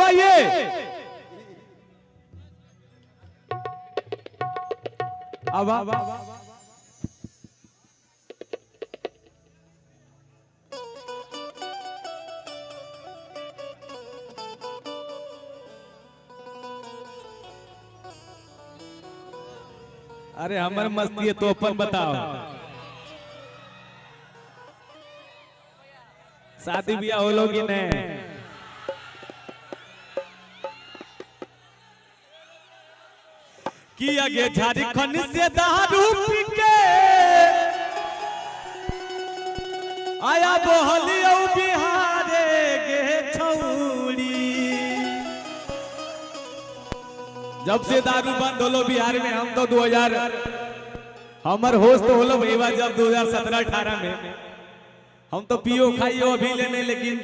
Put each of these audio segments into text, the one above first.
आइए। अब अरे हमर मस्ती है तो अपन बताओ। शादी ब्याह हो लोगी ने कि आगे झारखंड से दारू पी के आया बोहलियो बिहारे गे छौड़ी। जब से दारू बंद होलो बिहार में, हम तो 2000 हमर होश तो होलो भैया जब 2017-18 में हम तो पियो खाइयो अभी लेने, लेकिन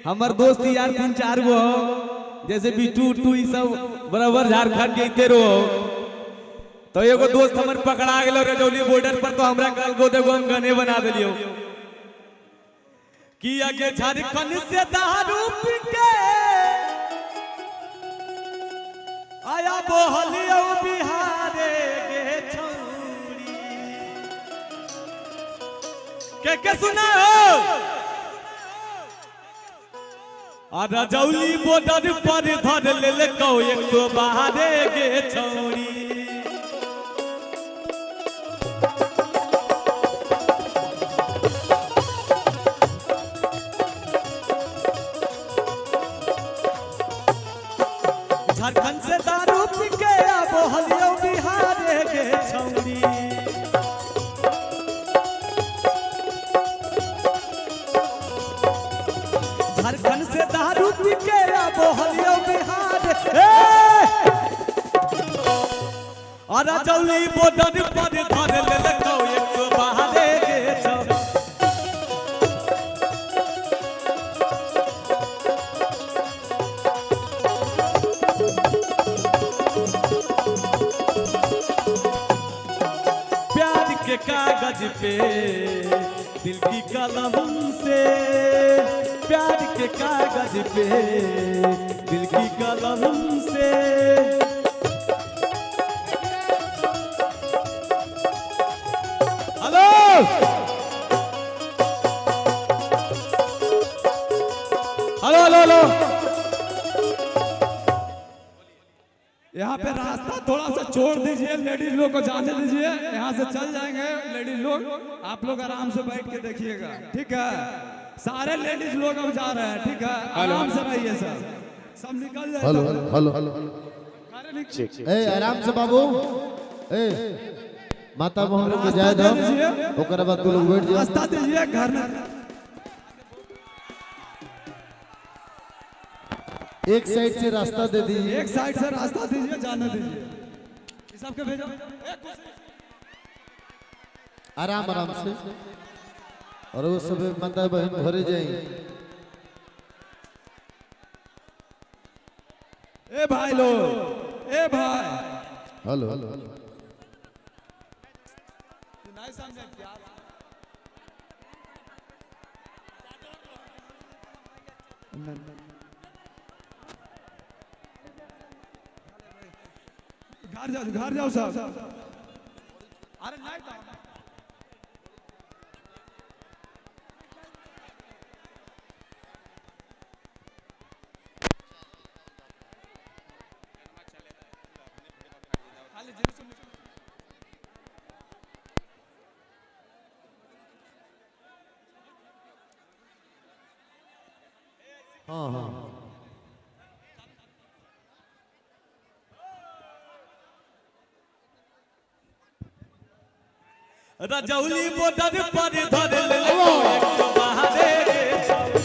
हमार दोस्त यार 3-4 गो हो जैसे बिट्टू उट्टू ये सब बराबर झारखंड के रहो। तो एगो दोस्त हमार पकड़ा गेलो रजौली बॉर्डर पर, तो हमरा कल गो देखो हम गने बना दिलियो कि आगे झारखंड से दारू पी के आया बोहलियो बिहारे गे छौड़ी। के सुना हो रजौली बॉर्डर पर धर लेलको 112 गे छौड़ी। झारखंड से दारू पी के अब हलियो बिहारे गे छौड़ी। झारखंड से दारू पी के अब हलियो बिहारे और रजौली बॉर्डर पर धर लेलको 112 गे छौड़ी। कागज पे दिल की कलम से, प्यार के कागज पे दिल की कलम से हेलो हेलो हेलो हेलो। यहाँ पे रास्ता थोड़ा सा छोड़ दीजिए, लेडीज लोग को जाने दीजिए, यहाँ से चल जाएंगे लेडीज लोग। आप लोग आराम से बैठ के देखिएगा, ठीक है? सारे लेडीज लोग अब जा रहे हैं, ठीक है? आराम से रहिए सब निकल जाए। हेलो हेलो हेलो आराम से बाबू, माता बहन लोग जाए दो, ओकर बाद तू लोग बैठ जाओ। रास्ता दीजिए घर में, एक साइड से रास्ता दे दीजिए, एक साइड से रास्ता दीजिए, जाने दीजिए। सबके भेजो आराम आराम से, और वो सब माता बहन भरे जाए। ए भाई लोग, ए भाई हेलो हेलो नहीं समझे क्या? घर जाओ सब। अरे नहीं हाँ हाँ रजौली बॉर्डर पर धर लेलको 112 गे छौड़ी।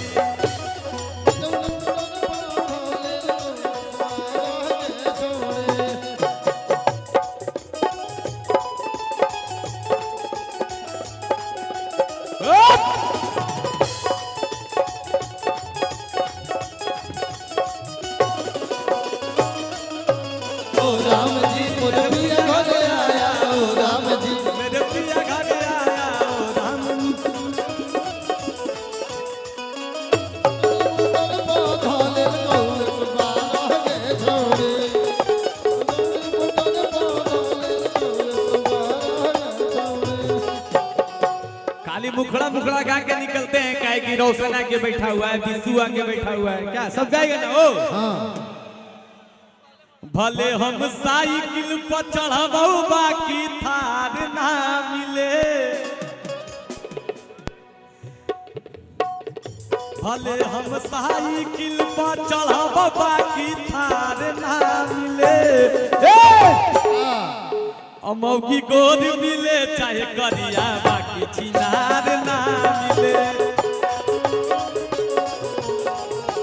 ओ राम जी मोरे पिया घरे आया, ओ राम जी मेरे पिया घर आया, ओ राम लफड़ा गा के निकलते हैं, क्या कि रोशन आके बैठा हुआ है, विशु आके बैठा हुआ है, क्या सब गाएगा ना? ओ भले हम साइकिल पर चढ़बौ बाकी थार ना मिले, भले हम साइकिल पर चढ़बौ बाकी थार ना मिले, मौगी गोद मिले चाहे करिया बाकी चिनार ना मिले।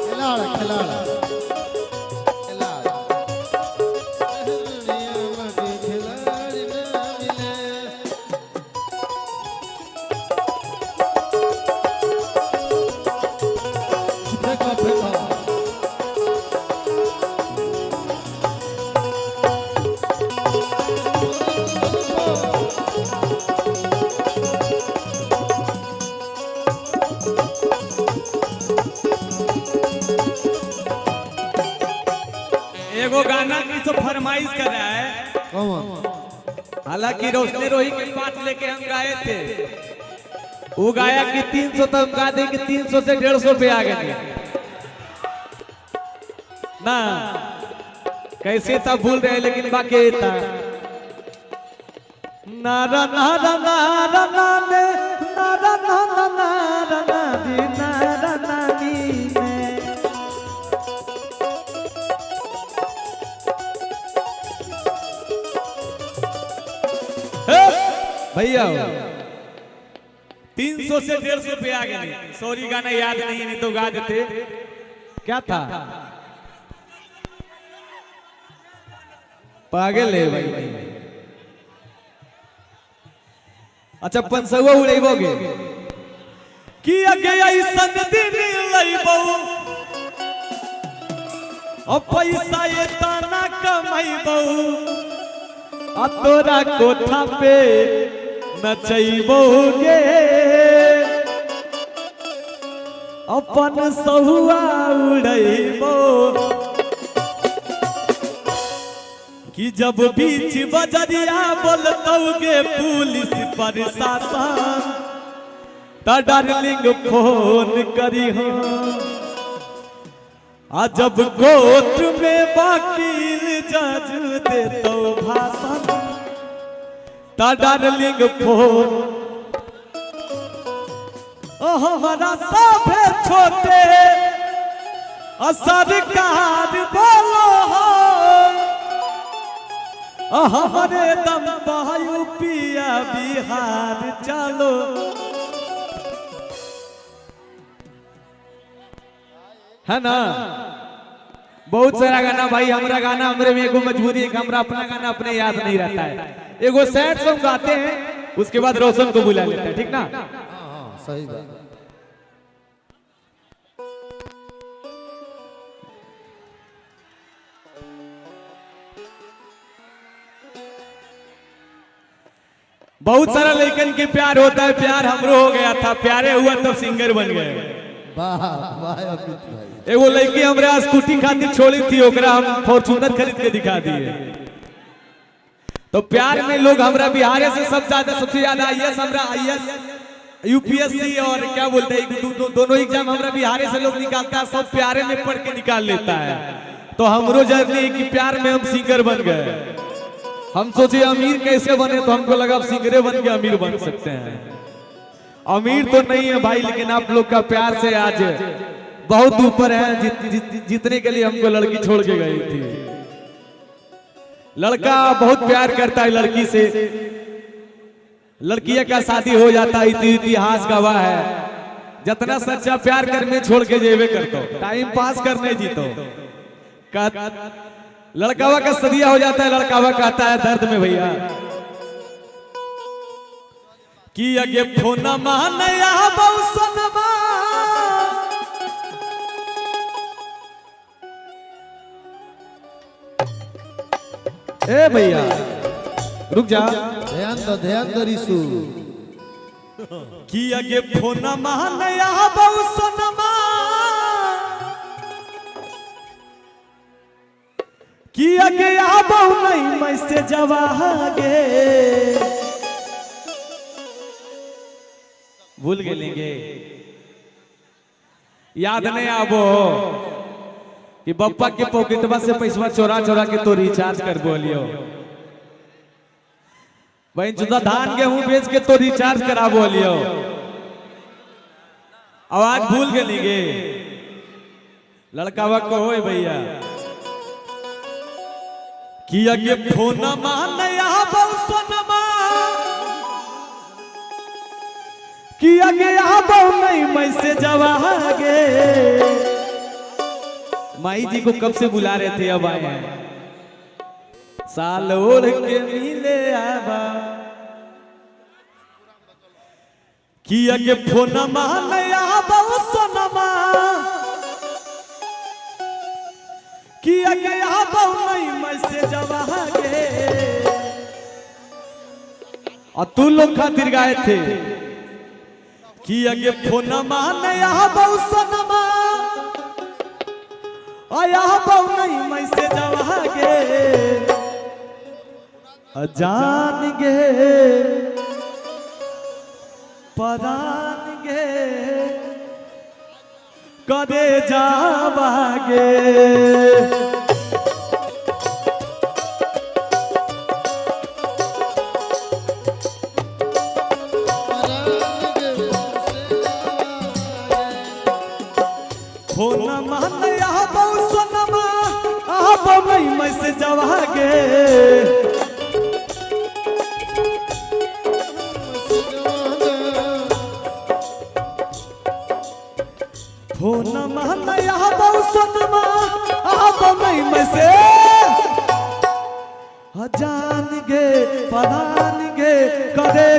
खिलाड़ा खिलाड़ा एगो गाना की तो फरमाइश कर रहा है, हालांकि रोशनी रोही की बात लेके हम गाए थे, वो गाया कि 300 तो हम गा दें कि 300 से 150 पे आ गए ना, कैसे था भूल रहे लेकिन बाकी था नारा नारा नारा नाने नारा नारा नारा नानी नारा नानी भैया 300 से 150 पे आ गए। सॉरी गाना याद नहीं तो गा देते। क्या था? पागल है भाई। अच्छा पंसवा उड़ेबोगे कि अगे ऐसन दिन लइबो और पैसा ये ताना कमाइबो आ तोरा कोठा पे नचैबोगे अपन सहुआ उड़ैबो कि जब बीच बजरिया बोलतोगे पुलिस प्रशासन त डार्लिंग फोन करी हो आ जब कोर्ट में वकील जज देतो भाषण त डार्लिंग फोन हमारा सभे छोटे सरकार बोलो हो हमारे दम बहायु पिया बिहार चलो। है ना बहुत सारा गाना भाई। हमारा गाना हमरे में एगो मजबूरी है कि हमरा अपना गाना अपने याद नहीं रहता है। एगो सैड सॉन्ग गाते हैं उसके बाद रोशन को बुला लेते हैं, ठीक ना? सही बात। बहुत सारा लड़कन के प्यार होता है, प्यार हमरो हो गया था, प्यारे हुआ तब सिंगर बन गए। वाह वाह अमित भाई। एगो लड़की हमरा स्कूटी खातिर छोड़ी थी, ओकरा हम फॉर्च्यूनर खरीद के दिखा दिए। तो प्यार में लोग हमरा बिहार से सबसे ज्यादा आईएएस हमरा आईएएस यूपीएससी और क्या बोलते हैं दोनों एग्जाम हमरा बिहार से लोग निकालता है, सब प्यारे में पढ़ के निकाल लेता है। तो हमरो जर्नी कि प्यार में हम सिंगर बन गए। हम सोचे अमीर कैसे बने, तो हमको लगा सिंगरे बन के अमीर बन सकते हैं। अमीर तो नहीं है भाई, लेकिन आप लोग का प्यार से आज बहुत ऊपर है जितने के लिए हमको लड़की छोड़ के गई थी। लड़का बहुत प्यार करता है लड़की से, लड़कियों का शादी हो जाता है, इतिहास गवाह है। जितना सच्चा प्यार करने छोड़ के जेबे करतो, टाइम पास करने जीतो। लड़कावा का सदिया हो जाता है, लड़कावा कहता है दर्द में भैया कि अगे फोनमा नया बौसनमा ए भैया रुक जा, ध्यान दो रिसु कि अगे फोनमा नया बौसनमा कि अगे आबो नहीं मैं से जवागे भूल गेलेंगे याद नहीं आबो कि बप्पा के पॉकेटवा से पैसा चोरा चोरा के तो रिचार्ज कर बोलियो भाई जुदा धान गेहूं बेच के तो रिचार्ज करा बोलियो आवाज भूल गेलेंगे लड़का को होए भैया कि अगे फोन नया सोनमा कि अगे आबो नहीं मैसेज आगे माई जी को कब से बुला रहे थे अब आए साल ओढ़ के मिले आबा कि अगे फोनमा नया सोनमा कि अगे आबो नहीं मैसेज आगे और तू लोग खातिर गाए थे कि अगे फोनमा नया सोनमा आया बहु नहीं मैसेज आगे अजान गे परान गे कदे जावागे फोन मानया बहु सोनमा आप नहीं मैसेज आगे फोन मानया बहु सोनमा आप नहीं मैसेज जान गे परान गे करे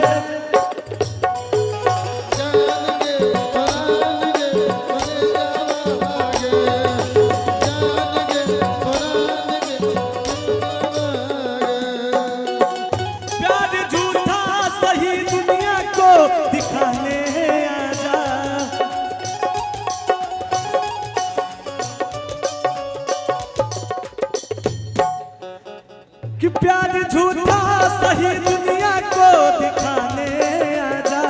कि प्यार झूठा सही दुनिया को दिखाने आजा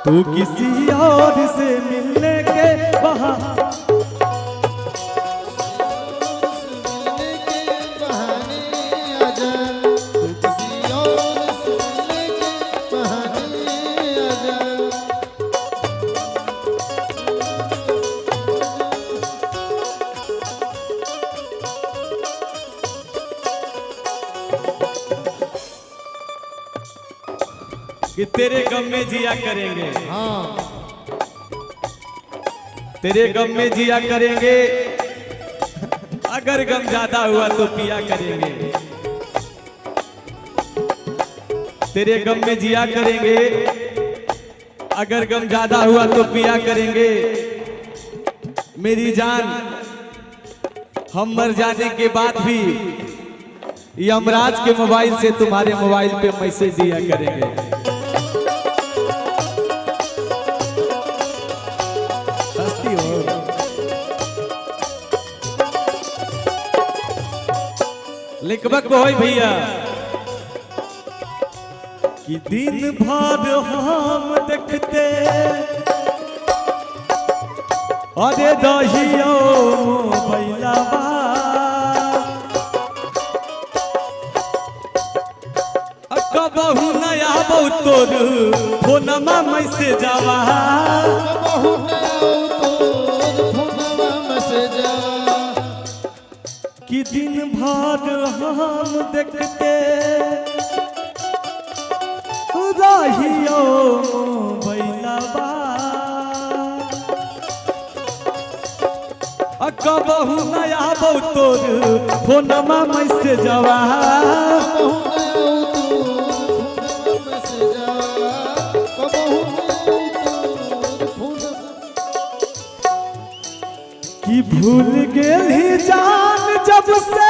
तू किसी और से मिलने के बहाने आजा तू किसी और से मिलने के बहाने आजा कि तेरे गम में जिया करेंगे हाँ तेरे गम में जिया करेंगे अगर गम ज्यादा हुआ तो पिया करेंगे तेरे गम में जिया करेंगे अगर गम ज्यादा हुआ तो पिया करेंगे मेरी जान हम मर जाने के बाद भी यमराज के मोबाइल से तुम्हारे मोबाइल पे मैसेज दिया करेंगे लिखबा को होई भैया कि दिन भर हम देखते अरे दहियो बैलावा कबहू नया बहुत तोर फोनमा मैसेज आवा कबहू नया तोर फोनमा मैसेज कि दिन भर हम देखते रहियो बैलावा कबहू नया बहुत तोर फोनमा मैसेज आवा कि भूल गेली जान जब से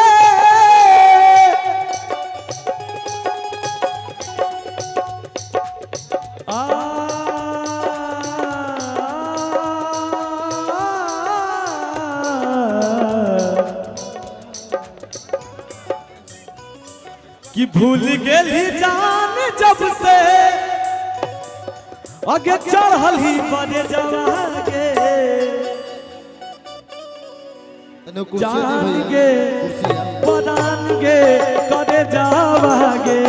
कि भूल गेली जान जब से आगे चढ़ल ही बने जवागे तने कुर्सी दी भैया जागे कुर्सी आ। पदान गे करे जावागे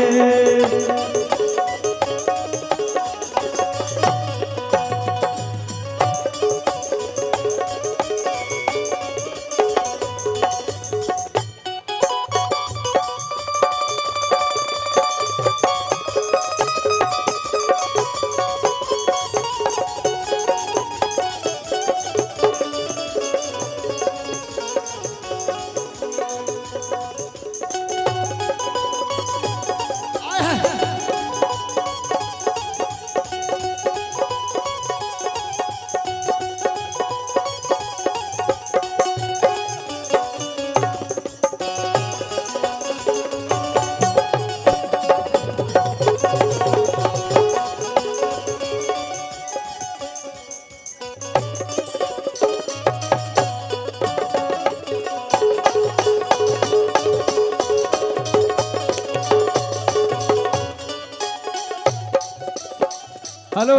hello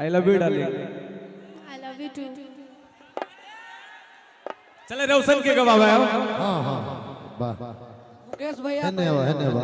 I love you darling I love you too. चले रोशन के गवावा हां हां वाह मुकेश भैया हेने आवा हेने आवा